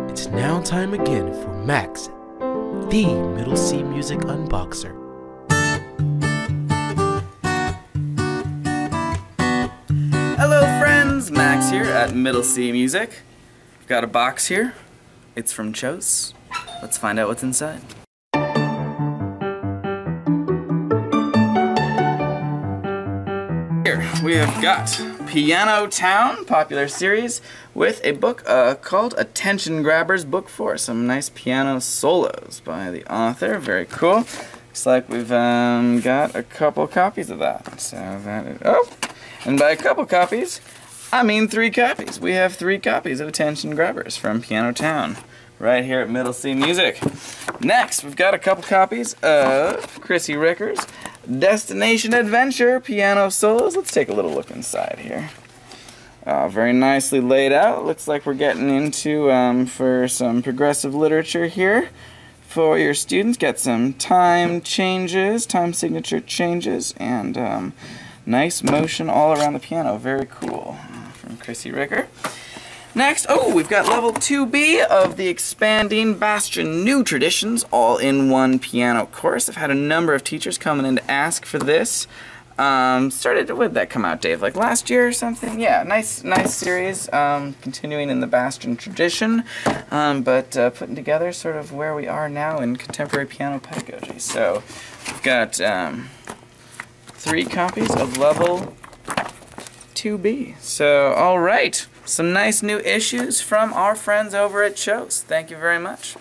It's now time again for Max, the Middle C Music Unboxer. Hello friends, Max here at Middle C Music. I've got a box here. It's from Chose. Let's find out what's inside. Here we have got Piano Town, popular series, with a book called Attention Grabbers, Book 4. Some nice piano solos by the author. Very cool. Looks like we've got a couple copies of that. So that is, oh, and by a couple copies, I mean 3 copies. We have 3 copies of Attention Grabbers from Piano Town, right here at Middle C Music. Next, we've got a couple copies of Chrissy Ricker's Destination Adventure piano solos. Let's take a little look inside here. Very nicely laid out. Looks like we're getting into for some progressive literature here for your students. Get some time changes, time signature changes, and nice motion all around the piano. Very cool from Chrissy Ricker. Next, oh, we've got level 2B of the Expanding Bastion New Traditions all-in-one piano course. I've had a number of teachers come in to ask for this. When did that come out, Dave? Like last year or something? Yeah, nice series, continuing in the Bastion tradition, but putting together sort of where we are now in contemporary piano pedagogy. So, we've got 3 copies of level 2B. So, alright. Some nice new issues from our friends over at Chose. Thank you very much.